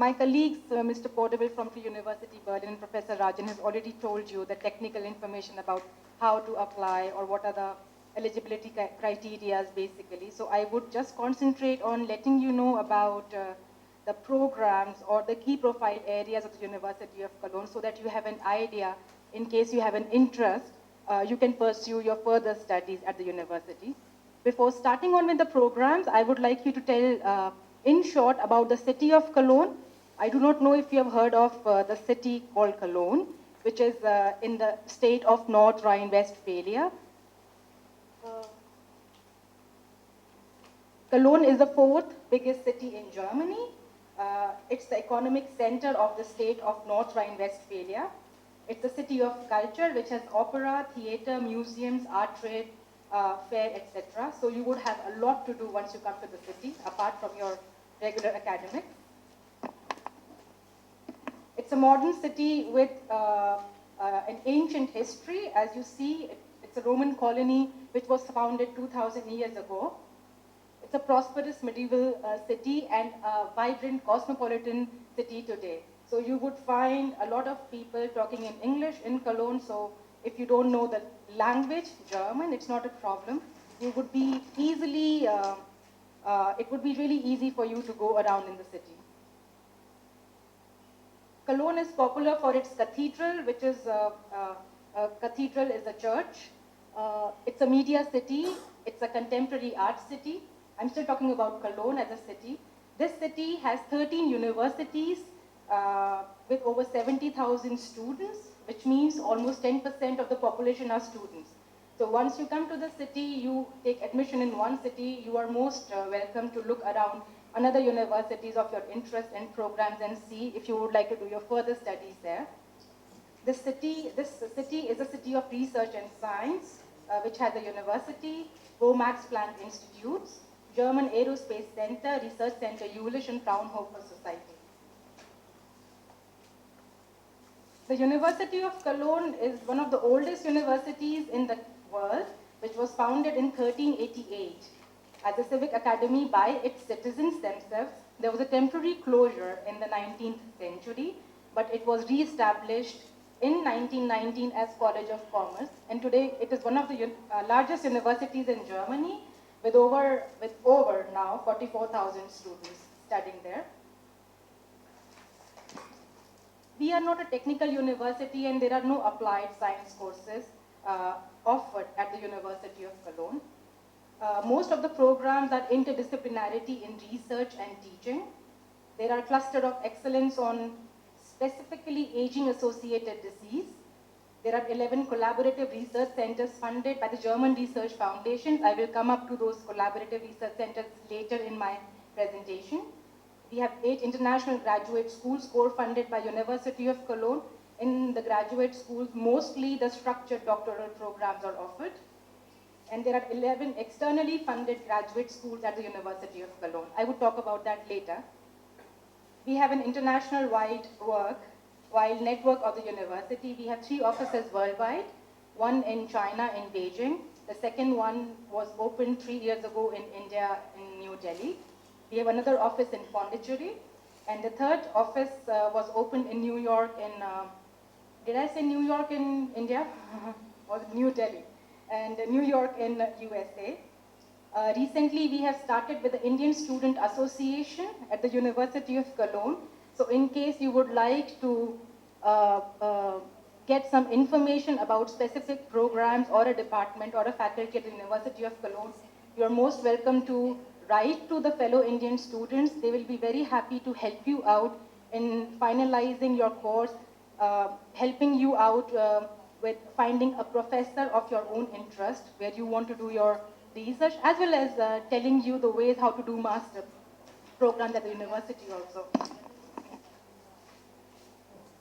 My colleagues, Mr. Portable from Free University Berlin and Professor Rajan has already told you the technical information about how to apply or what are the eligibility criteria basically. So I would just concentrate on letting you know about the programs or the key profile areas of the University of Cologne so that you have an idea in case you have an interest, you can pursue your further studies at the university. Before starting on with the programs, I would like you to tell in short about the city of Cologne. I do not know if you have heard of the city called Cologne, which is in the state of North Rhine-Westphalia. Cologne is the fourth biggest city in Germany. It's the economic center of the state of North Rhine-Westphalia. It's a city of culture which has opera, theater, museums, art trade, fair, etc. So you would have a lot to do once you come to the city, apart from your regular academics. It's a modern city with an ancient history. As you see, it's a Roman colony which was founded 2,000 years ago. It's a prosperous medieval city and a vibrant cosmopolitan city today. So you would find a lot of people talking in English in Cologne. So if you don't know the language, German, it's not a problem. You would be easily, it would be really easy for you to go around in the city. Cologne is popular for its cathedral, which is a cathedral is a church. It's a media city. It's a contemporary art city. I'm still talking about Cologne as a city. This city has 13 universities with over 70,000 students, which means almost 10% of the population are students. So once you come to the city, you take admission in one city, you are most welcome to look around another universities of your interest and programs and see if you would like to do your further studies there. This city is a city of research and science, which has a university, Max Planck Institutes, German Aerospace Center, Research Center Jülich, and Fraunhofer Society. The University of Cologne is one of the oldest universities in the world, which was founded in 1388 as a civic academy by its citizens themselves. There was a temporary closure in the 19th century, but it was re-established in 1919 as College of Commerce, and today it is one of the largest universities in Germany with over now 44,000 students studying there. We are not a technical university and there are no applied science courses offered at the University of Cologne. Most of the programs are interdisciplinarity in research and teaching. There are clusters of excellence on specifically aging-associated disease. There are 11 collaborative research centers funded by the German Research Foundations. I will come up to those collaborative research centers later in my presentation. We have 8 international graduate schools co-funded by University of Cologne. In the graduate schools, mostly the structured doctoral programs are offered. And there are 11 externally funded graduate schools at the University of Cologne. I would talk about that later. We have an international-wide wide network of the university. We have 3 offices worldwide, one in China, in Beijing. The second one was opened 3 years ago in India, in New Delhi. We have another office in Pondicherry. And the third office was opened in New York in, did I say New York in India? Or New Delhi? And New York in USA. Recently, we have started with the Indian Student Association at the University of Cologne. So in case you would like to get some information about specific programs or a department or a faculty at the University of Cologne, you are most welcome to write to the fellow Indian students. They will be very happy to help you out in finalizing your course, helping you out with finding a professor of your own interest where you want to do your research, as well as telling you the ways how to do master programs at the university also.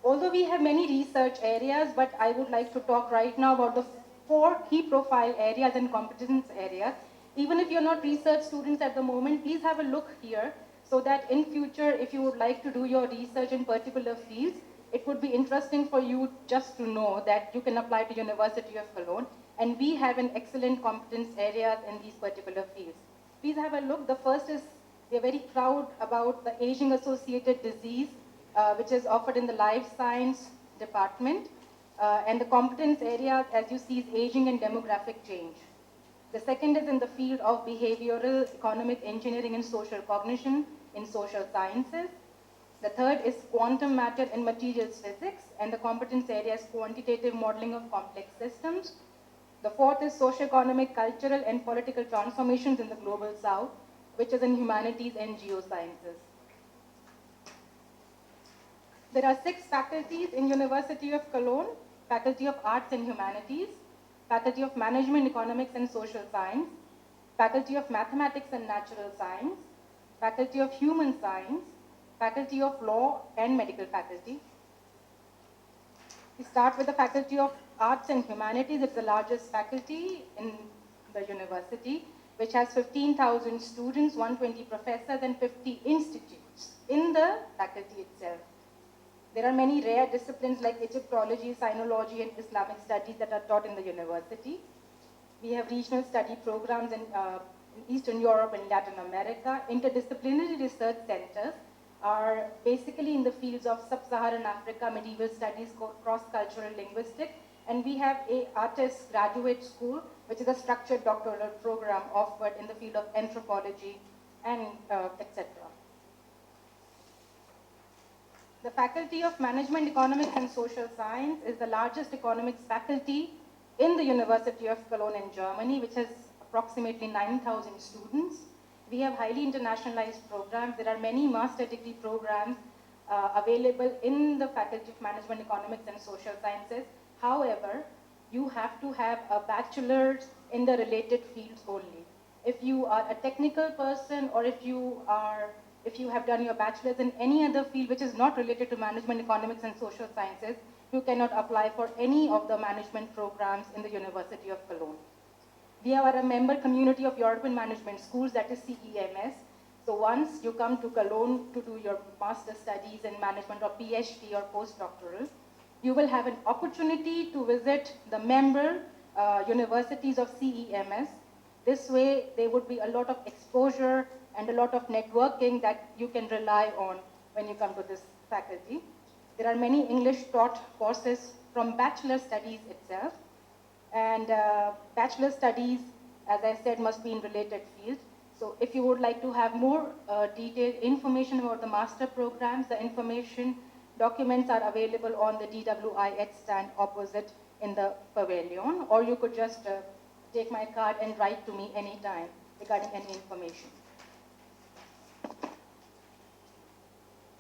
Although we have many research areas, but I would like to talk right now about the 4 key profile areas and competence areas. Even if you're not research students at the moment, please have a look here so that in future, if you would like to do your research in particular fields, it would be interesting for you just to know that you can apply to University of Cologne, and we have an excellent competence areas in these particular fields. Please have a look. The first is We are very proud about the aging-associated disease, which is offered in the life science department. And the competence area, as you see, is aging and demographic change. The second is in the field of behavioral economic engineering and social cognition in social sciences. The third is quantum matter and materials physics, and the competence area is quantitative modeling of complex systems. The fourth is socioeconomic, cultural, and political transformations in the global south, which is in humanities and geosciences. There are 6 faculties in University of Cologne: Faculty of Arts and Humanities, Faculty of Management, Economics and Social Science, Faculty of Mathematics and Natural Science, Faculty of Human Science, Faculty of Law and Medical Faculty. We start with the Faculty of Arts and Humanities. It's the largest faculty in the university, which has 15,000 students, 120 professors, and 50 institutes in the faculty itself. There are many rare disciplines like Egyptology, Sinology, and Islamic studies that are taught in the university. We have regional study programs in Eastern Europe and Latin America. Interdisciplinary research centers are basically in the fields of sub-Saharan Africa, medieval studies, cross-cultural linguistics, and we have a artist graduate school, which is a structured doctoral program offered in the field of anthropology and etc. The Faculty of Management, Economics and Social Science is the largest economics faculty in the University of Cologne in Germany, which has approximately 9,000 students. We have highly internationalized programs. There are many master degree programs available in the Faculty of Management, Economics and Social Sciences. However, you have to have a bachelor's in the related fields only. If you are a technical person, or if you have done your bachelor's in any other field which is not related to management, economics and social sciences, you cannot apply for any of the management programs in the University of Cologne. We are a member community of European Management Schools, that is CEMS. So once you come to Cologne to do your master studies in management or PhD or postdoctoral, you will have an opportunity to visit the member universities of CEMS. This way, there would be a lot of exposure and a lot of networking that you can rely on when you come to this faculty. There are many English taught courses from bachelor studies itself. And bachelor studies, as I said, must be in related fields. So if you would like to have more detailed information about the master programs, the information documents are available on the DWIH stand opposite in the pavilion, or you could just take my card and write to me anytime regarding any information.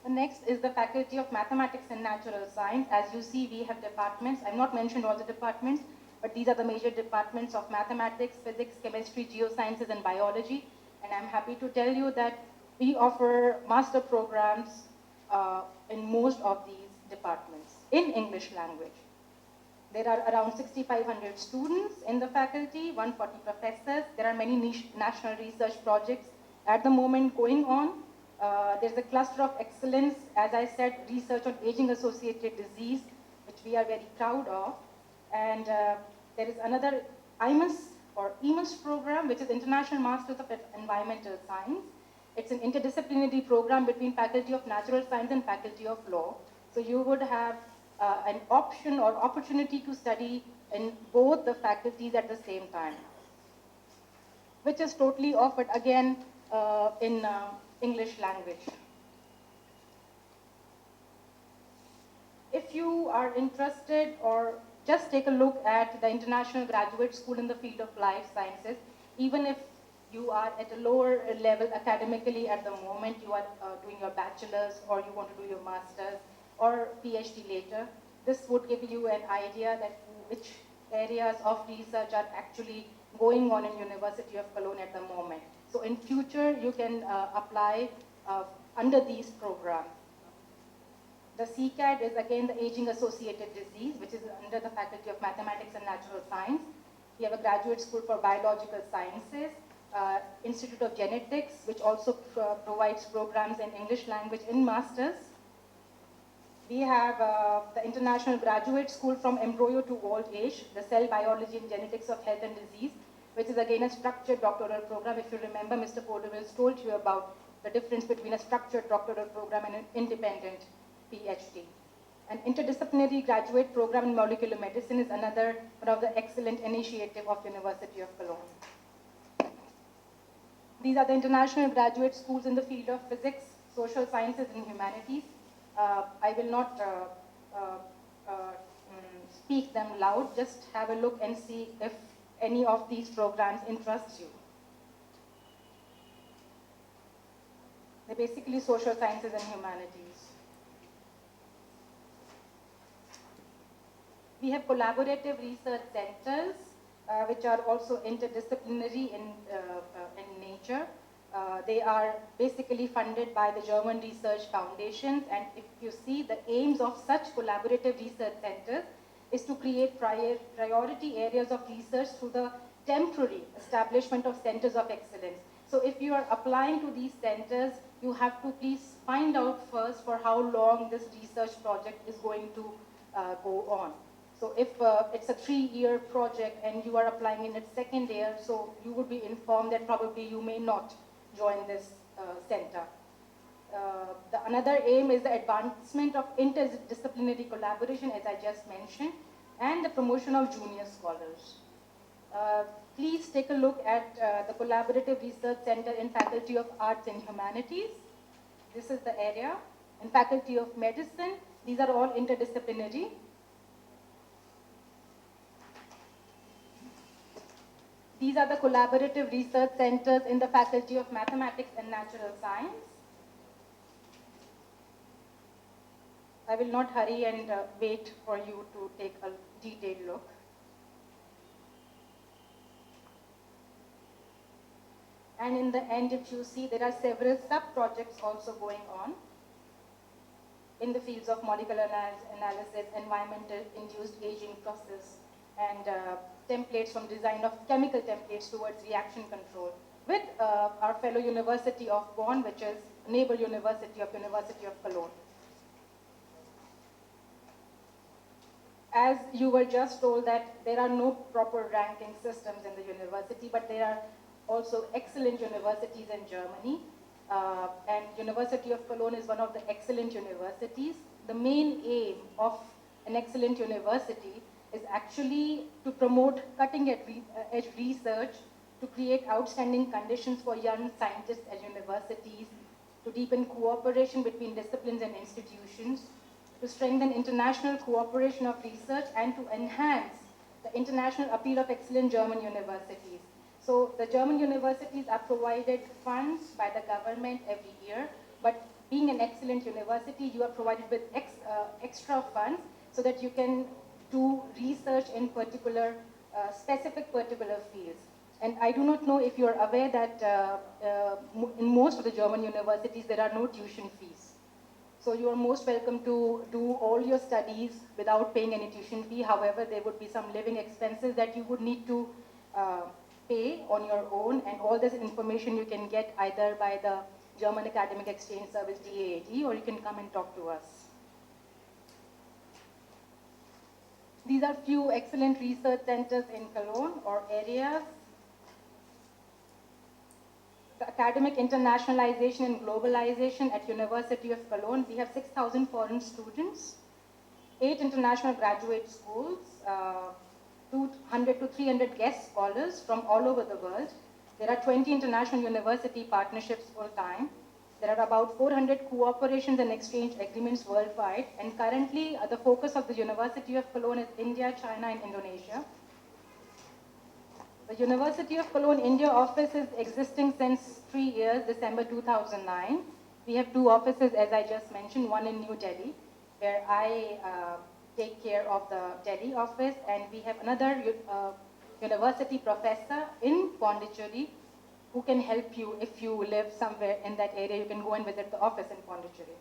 The next is the Faculty of Mathematics and Natural Science. As you see, we have departments. I've not mentioned all the departments, but these are the major departments of mathematics, physics, chemistry, geosciences, and biology. And I'm happy to tell you that we offer master programs in most of these departments in English language. There are around 6,500 students in the faculty, 140 professors. There are many national research projects at the moment going on. There's a cluster of excellence, as I said, research on aging-associated disease, which we are very proud of. And there is another IMAS or EMAS program, which is International Masters of Environmental Science. It's an interdisciplinary program between Faculty of Natural Science and Faculty of Law. So you would have an option or opportunity to study in both the faculties at the same time, which is totally offered again in English language. If you are interested, or just take a look at the International Graduate School in the field of life sciences, even if you are at a lower level academically at the moment, you are doing your bachelor's or you want to do your master's or PhD later, this would give you an idea that which areas of research are actually going on in University of Cologne at the moment. So in future, you can apply under these programs. The CCAD is again the aging-associated disease, which is under the Faculty of Mathematics and Natural Science. We have a graduate school for biological sciences, Institute of Genetics, which also provides programs in English language in masters. We have the International Graduate School from Embryo to Old Age, the Cell Biology and Genetics of Health and Disease, which is again a structured doctoral program. If you remember, Mr. Podevils told you about the difference between a structured doctoral program and an independent PhD. An interdisciplinary graduate program in molecular medicine is another one of the excellent initiative of University of Cologne. These are the international graduate schools in the field of physics, social sciences, and humanities. I will not speak them loud, just have a look and see if any of these programs interest you. They're basically social sciences and humanities. We have collaborative research centers, which are also interdisciplinary in nature. They are basically funded by the German Research Foundations, and if you see, the aims of such collaborative research centers is to create priority areas of research through the temporary establishment of centers of excellence. So if you are applying to these centers, you have to please find out first for how long this research project is going to go on. So if it's a 3-year project and you are applying in its second year, so you would be informed that probably you may not join this center. Another aim is the advancement of interdisciplinary collaboration, as I just mentioned, and the promotion of junior scholars. Please take a look at the Collaborative Research Center in Faculty of Arts and Humanities. This is the area. In Faculty of Medicine, these are all interdisciplinary. These are the collaborative research centers in the Faculty of Mathematics and Natural Science. I will not hurry and wait for you to take a detailed look. And in the end, if you see, there are several sub-projects also going on in the fields of molecular analysis, environmental induced aging process, and templates from design of chemical templates towards reaction control with our fellow University of Bonn, which is neighbor University of Cologne. As you were just told that there are no proper ranking systems in the university, but there are also excellent universities in Germany. And University of Cologne is one of the excellent universities. The main aim of an excellent university is actually to promote cutting-edge research, to create outstanding conditions for young scientists at universities, to deepen cooperation between disciplines and institutions, to strengthen international cooperation of research, and to enhance the international appeal of excellent German universities. So the German universities are provided funds by the government every year, but being an excellent university, you are provided with extra funds so that you can do research in specific particular fields. And I do not know if you are aware that in most of the German universities, there are no tuition fees. So you are most welcome to do all your studies without paying any tuition fee. However, there would be some living expenses that you would need to pay on your own, and all this information you can get either by the German Academic Exchange Service, DAAD, or you can come and talk to us. These are few excellent research centers in Cologne or areas. The academic internationalization and globalization at University of Cologne. We have 6,000 foreign students, 8 international graduate schools, 200 to 300 guest scholars from all over the world. There are 20 international university partnerships full-time. There are about 400 cooperations and exchange agreements worldwide, and currently the focus of the University of Cologne is India, China, and Indonesia. The University of Cologne India office is existing since 3 years, December 2009. We have 2 offices, as I just mentioned, one in New Delhi, where I take care of the Delhi office, and we have another university professor in Pondicherry who can help you if you live somewhere in that area. You can go and visit the office in Pondicherry.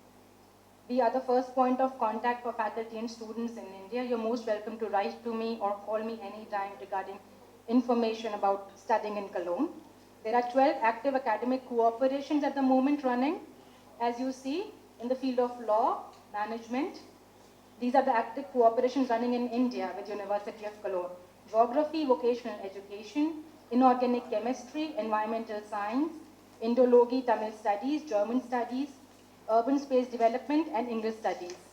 We are the first point of contact for faculty and students in India. You're most welcome to write to me or call me anytime regarding information about studying in Cologne. There are 12 active academic cooperations at the moment running, as you see, in the field of law, management. These are the active cooperations running in India with University of Cologne. Geography, vocational education, inorganic chemistry, environmental science, Indologi Tamil Studies, German Studies, Urban Space Development, and English Studies.